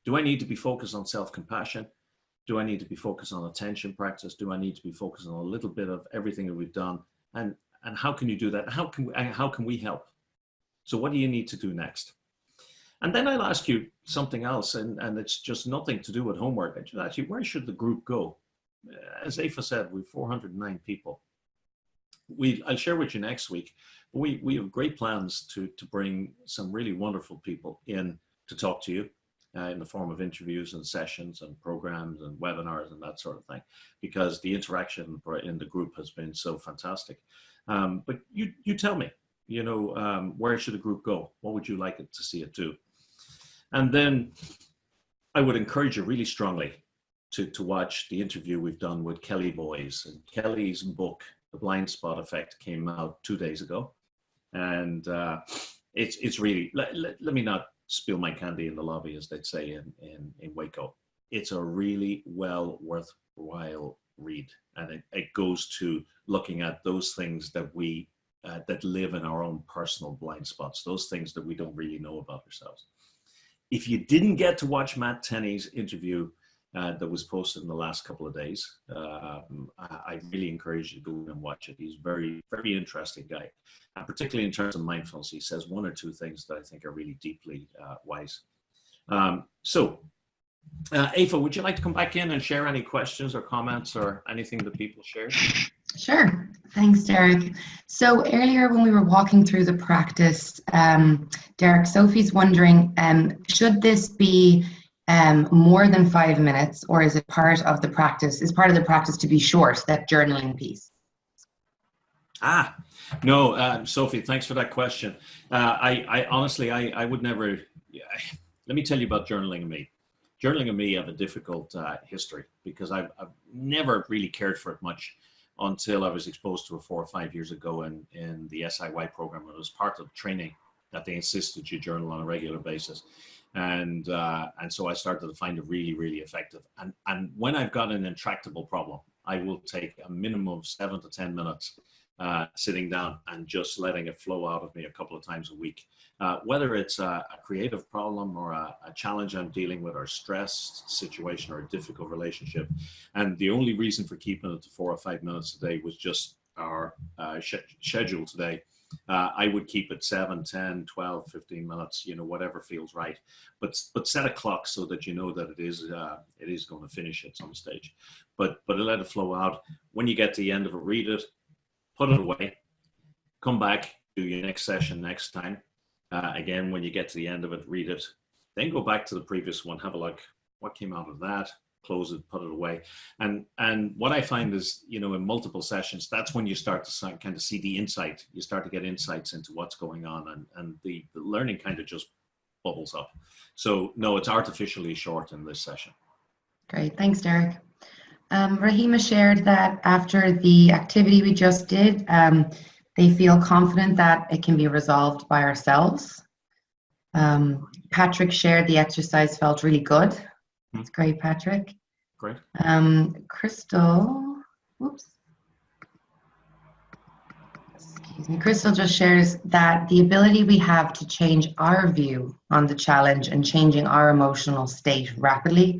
Do I need to be focused on self-compassion? Do I need to be focused on attention practice? Do I need to be focused on a little bit of everything that we've done? And how can you do that? How can we help? So what do you need to do next? And then I'll ask you something else, and it's just nothing to do with homework. I just ask you, where should the group go? As Aoife said, we've 409 people. I'll share with you next week. We have great plans to bring some really wonderful people in to talk to you in the form of interviews and sessions and programs and webinars and that sort of thing, because the interaction in the group has been so fantastic. But you tell me, where should the group go? What would you like it to see it do? And then I would encourage you really strongly to watch the interview we've done with Kelly Boys. And Kelly's book, The Blind Spot Effect, came out 2 days ago. And it's really, let me not spill my candy in the lobby, as they'd say in Waco. It's a really worthwhile read. And it goes to looking at those things that we that live in our own personal blind spots, those things that we don't really know about ourselves. If you didn't get to watch Matt Tenney's interview that was posted in the last couple of days, I really encourage you to go and watch it. He's a very, very interesting guy, and particularly in terms of mindfulness. He says one or two things that I think are really deeply wise. So, Aoife, would you like to come back in and share any questions or comments or anything that people shared? Sure. Thanks, Deiric. So earlier when we were walking through the practice, Deiric, Sophie's wondering, should this be more than 5 minutes, or is it part of the practice? Is part of the practice to be short, that journaling piece? No, Sophie, thanks for that question. I honestly, I would never, let me tell you about journaling and me. Journaling and me have a difficult history because I've never really cared for it much until I was exposed to it 4 or 5 years ago in the SIY program. It was part of training that they insisted you journal on a regular basis. And so I started to find it really, really effective. And when I've got an intractable problem, I will take a minimum of 7 to 10 minutes sitting down and just letting it flow out of me a couple of times a week. Whether it's a creative problem or a challenge I'm dealing with, or a stress situation or a difficult relationship. And the only reason for keeping it to 4 or 5 minutes a day was just our schedule today. I would keep it 7, 10, 12, 15 minutes, whatever feels right. But set a clock so that you know that it is going to finish at some stage. But let it flow out. When you get to the end of it, read it, put it away, come back, do your next session next time. Again, when you get to the end of it, read it, then go back to the previous one, have a look, what came out of that, close it, put it away. And what I find is, in multiple sessions, that's when you start to kind of see the insight. You start to get insights into what's going on, and the learning kind of just bubbles up. So no, it's artificially short in this session. Great, thanks, Deiric. Rahima shared that after the activity we just did, they feel confident that it can be resolved by ourselves. Patrick shared the exercise felt really good. That's great, Patrick. Great. Crystal, excuse me. Crystal just shares that the ability we have to change our view on the challenge and changing our emotional state rapidly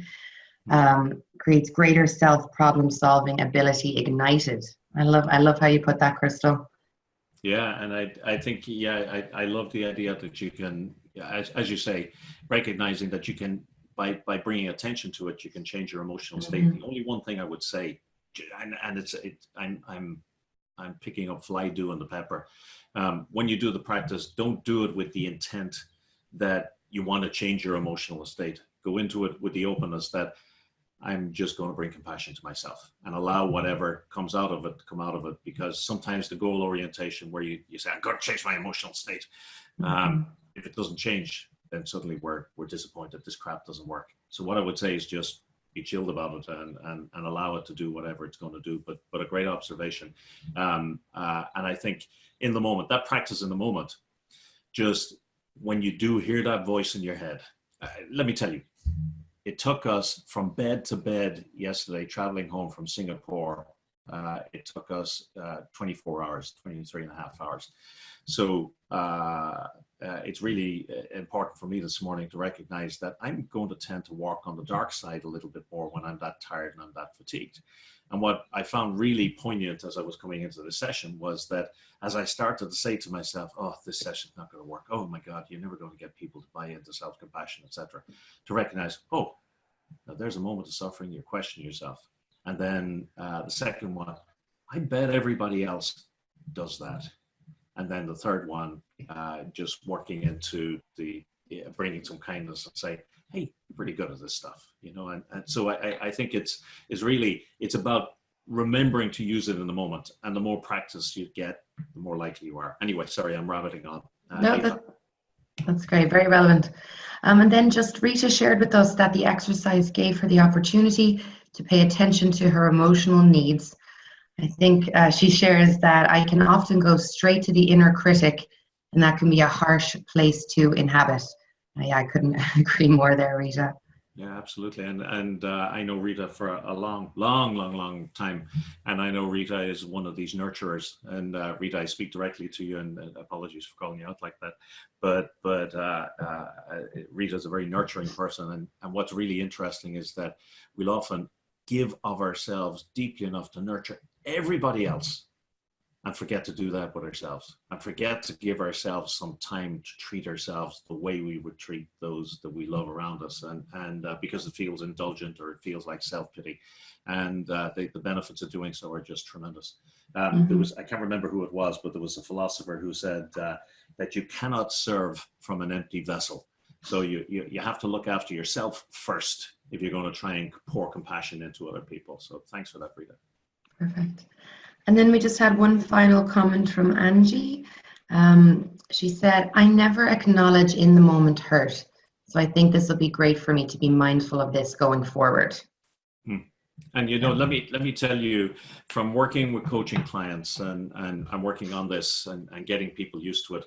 creates greater self-problem solving ability ignited. I love how you put that, Crystal. Yeah, and I think, I love the idea that you can, as you say, recognizing that you can, by bringing attention to it, you can change your emotional state. Mm-hmm. The only one thing I would say, and I'm picking up fly dew on the pepper. When you do the practice, don't do it with the intent that you want to change your emotional state. Go into it with the openness that I'm just going to bring compassion to myself and allow whatever comes out of it to come out of it, because sometimes the goal orientation where you say, I've got to change my emotional state. If it doesn't change, then suddenly we're disappointed. This crap doesn't work. So what I would say is just be chilled about it and allow it to do whatever it's going to do. But a great observation. And I think in the moment, that practice in the moment, just when you do hear that voice in your head, let me tell you, it took us from bed to bed yesterday, traveling home from Singapore. It took us 24 hours, 23 and a half hours. So it's really important for me this morning to recognize that I'm going to tend to walk on the dark side a little bit more when I'm that tired and I'm that fatigued. And what I found really poignant as I was coming into the session was that as I started to say to myself, oh, this session's not going to work. Oh my God, you're never going to get people to buy into self-compassion, etc. To recognize, oh, now there's a moment of suffering, you question yourself. And then the second one, I bet everybody else does that. And then the third one, just working into the bringing some kindness and say, hey, you're pretty good at this stuff, you know. And so I think it's about remembering to use it in the moment. And the more practice you get, the more likely you are. Anyway, sorry, I'm rabbiting on. No, that's great, very relevant. And then just Rita shared with us that the exercise gave her the opportunity to pay attention to her emotional needs. I think she shares that I can often go straight to the inner critic, and that can be a harsh place to inhabit. Yeah, I couldn't agree more there, Rita. Yeah, absolutely. And I know Rita for a long time. And I know Rita is one of these nurturers. And Rita, I speak directly to you, and apologies for calling you out like that. But Rita's a very nurturing person. And what's really interesting is that we'll often give of ourselves deeply enough to nurture everybody else and forget to do that with ourselves, and forget to give ourselves some time to treat ourselves the way we would treat those that we love around us, and because it feels indulgent or it feels like self-pity, and the benefits of doing so are just tremendous. There was, I can't remember who it was, but there was a philosopher who said that you cannot serve from an empty vessel. So you have to look after yourself first if you're going to try and pour compassion into other people. So thanks for that, Rita. Perfect. And then we just had one final comment from Angie. She said, I never acknowledge in the moment hurt. So I think this will be great for me to be mindful of this going forward. And you know, let me tell you, from working with coaching clients and I'm working on this and getting people used to it.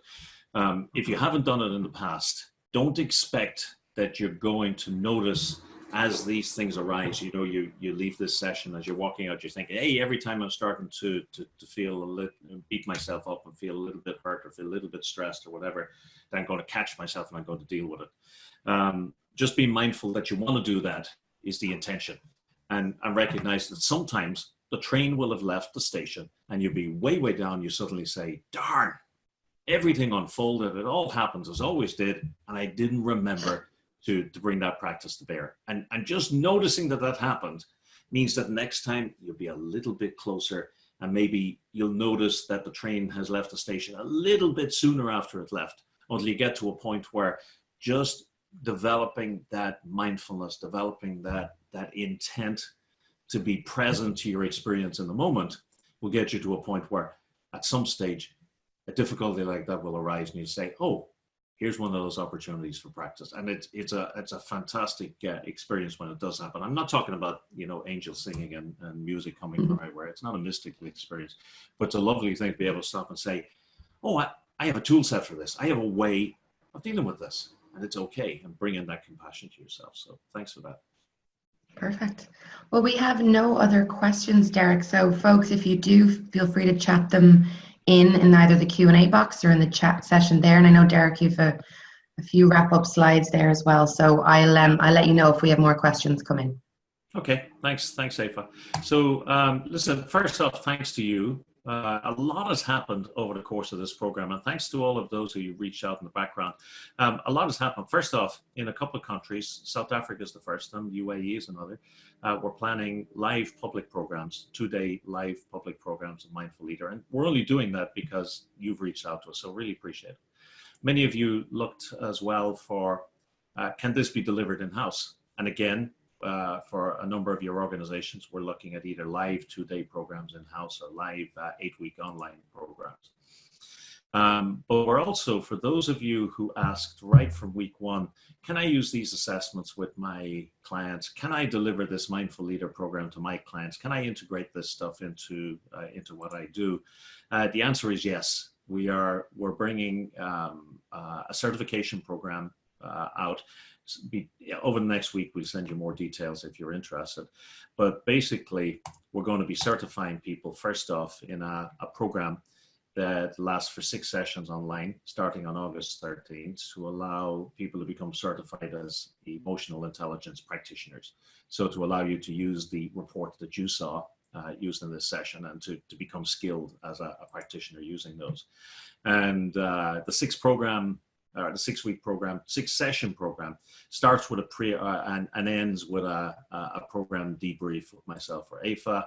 If you haven't done it in the past, don't expect that you're going to notice as these things arise. You know, you leave this session, as you're walking out, you're thinking, hey, every time I'm starting to feel a little, beat myself up and feel a little bit hurt or feel a little bit stressed or whatever, then I'm going to catch myself and I'm going to deal with it. Just be mindful that you want to do that is the intention. And recognize that sometimes the train will have left the station and you'll be way down. You suddenly say, darn, everything unfolded. It all happens as always did. And I didn't remember to bring that practice to bear. And just noticing that happened means that next time you'll be a little bit closer, and maybe you'll notice that the train has left the station a little bit sooner after it left, until you get to a point where just developing that mindfulness, developing that intent to be present to your experience in the moment will get you to a point where at some stage a difficulty like that will arise and you say, oh, here's one of those opportunities for practice. And it's a fantastic experience when it does happen. I'm not talking about, you know, angels singing and music coming from everywhere. It's not a mystical experience, but it's a lovely thing to be able to stop and say, oh, I have a tool set for this. I have a way of dealing with this, and it's okay, and bring in that compassion to yourself. So thanks for that. Perfect. Well, we have no other questions, Deiric. So folks, if you do, feel free to chat them in either the Q&A box or in the chat session there. And I know, Deiric, you've a few wrap-up slides there as well. So I'll let you know if we have more questions come in. Okay, thanks, Aoife. So listen, first off, thanks to you. A lot has happened over the course of this program, and thanks to all of those who reached out in the background. A lot has happened. First off, in a couple of countries, South Africa is the first, and UAE is another. We're planning live public programs, 2-day live public programs of Mindful Leader, and we're only doing that because you've reached out to us, so really appreciate it. Many of you looked as well for, can this be delivered in-house? And again, for a number of your organizations, we're looking at either live 2-day programs in-house or live 8-week online programs. But we're also, for those of you who asked right from week 1, can I use these assessments with my clients? Can I deliver this Mindful Leader program to my clients? Can I integrate this stuff into what I do? The answer is yes. we're bringing a certification program out. Over the next week, we'll send you more details if you're interested. But basically, we're going to be certifying people first off in a program that lasts for 6 sessions online, starting on August 13th, to allow people to become certified as emotional intelligence practitioners. So to allow you to use the report that you saw used in this session and to become skilled as a practitioner using those. And the 6-week program, 6-session program, starts with a and ends with a program debrief with myself or Aoife.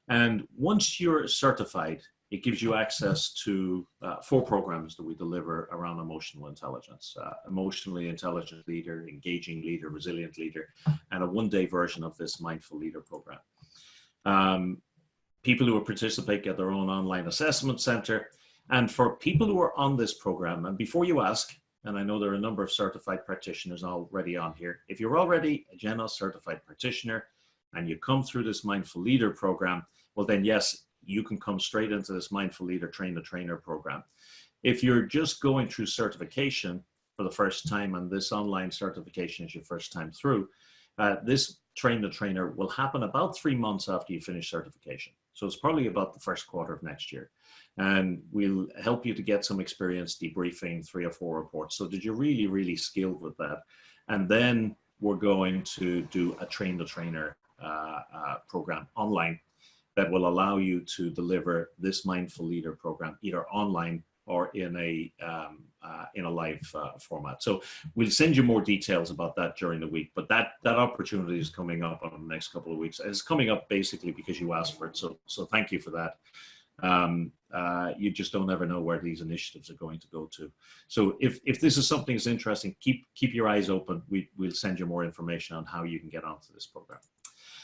And once you're certified, it gives you access to 4 programs that we deliver around emotional intelligence: emotionally intelligent leader, engaging leader, resilient leader, and a 1-day version of this mindful leader program. People who will participate get their own online assessment center. And for people who are on this program, and before you ask, and I know there are a number of certified practitioners already on here, if you're already a Genos certified practitioner and you come through this mindful leader program, well then yes, you can come straight into this mindful leader train the trainer program. If you're just going through certification for the first time, and this online certification is your first time through, this train the trainer will happen about 3 months after you finish certification. So it's probably about the first quarter of next year. And we'll help you to get some experience debriefing 3 or 4 reports so that you're really, really skilled with that. And then we're going to do a train the trainer program online that will allow you to deliver this mindful leader program either online or in a live format. So we'll send you more details about that during the week, but that opportunity is coming up on the next couple of weeks. It's coming up basically because you asked for it. So thank you for that. You just don't ever know where these initiatives are going to go to. So if this is something that's interesting, keep your eyes open. We'll send you more information on how you can get onto this program.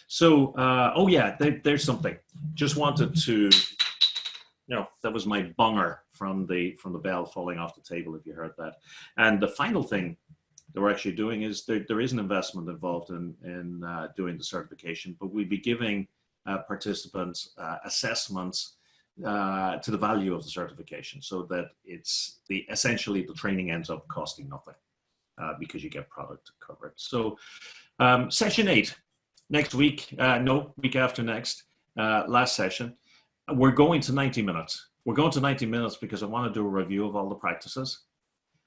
So, oh yeah, there's something. Just wanted to, that was my bonger from the bell falling off the table, if you heard that. And the final thing that we're actually doing is there is an investment involved in doing the certification, but we'll be giving participants assessments to the value of the certification, so that it's essentially the training ends up costing nothing because you get product to cover it. So session 8. Next week, week after next, last session, we're going to 90 minutes. We're going to 90 minutes because I want to do a review of all the practices.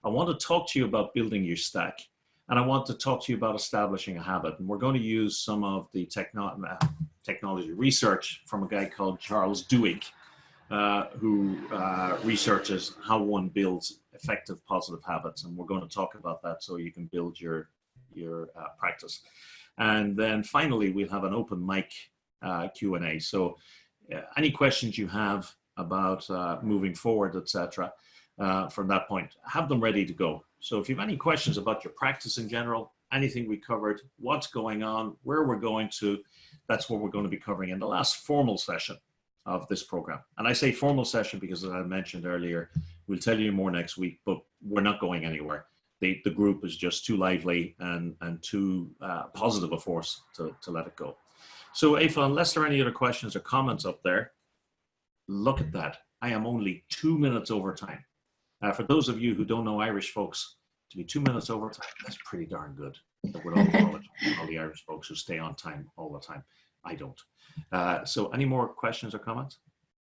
I want to talk to you about building your stack. And I want to talk to you about establishing a habit. And we're going to use some of the technology research from a guy called Charles Duhigg, who researches how one builds effective positive habits. And we're going to talk about that so you can build your practice. And then finally, we'll have an open mic Q&A. So any questions you have about moving forward, etc., from that point, have them ready to go. So if you have any questions about your practice in general, anything we covered, what's going on, where we're going to, that's what we're going to be covering in the last formal session of this program. And I say formal session because, as I mentioned earlier, we'll tell you more next week, but we're not going anywhere. The group is just too lively and too positive a force to let it go. So Aoife, unless there are any other questions or comments up there, look at that. I am only 2 minutes over time. For those of you who don't know Irish folks, to be 2 minutes over time, that's pretty darn good. With all the Irish folks who stay on time all the time. I don't. So any more questions or comments?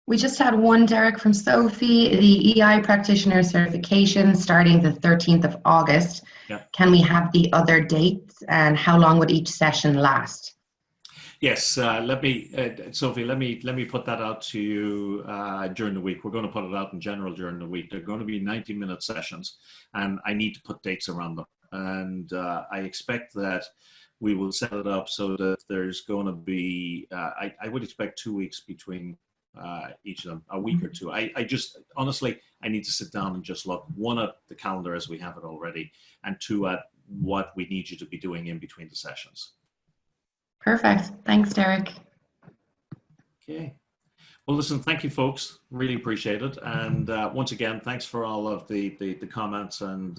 We just had one, Deiric, from Sophie. The EI practitioner certification starting the 13th of August. Yeah. Can we have the other dates, and how long would each session last? Yes, Sophie, let me put that out to you during the week. We're going to put it out in general during the week. They're going to be 90-minute sessions, and I need to put dates around them. And I expect that we will set it up so that there's going to be, I would expect 2 weeks between each of them, a week or two. I just, honestly, I need to sit down and just look, 1, at the calendar as we have it already, and 2, at what we need you to be doing in between the sessions. Perfect. Thanks, Deiric. Okay. Well, listen, thank you, folks. Really appreciate it. And once again, thanks for all of the comments and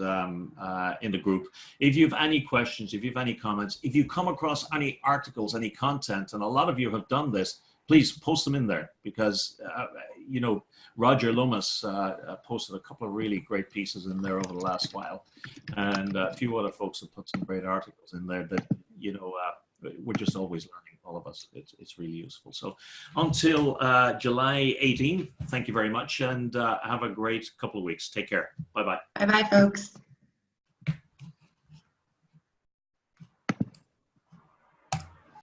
in the group. If you have any questions, if you have any comments, if you come across any articles, any content, and a lot of you have done this, please post them in there, because you know, Roger Lomas posted a couple of really great pieces in there over the last while, and a few other folks have put some great articles in there that, you know, we're just always learning, all of us. It's really useful. So until July 18th, thank you very much, and have a great couple of weeks. Take care. Bye-bye. Bye-bye, folks.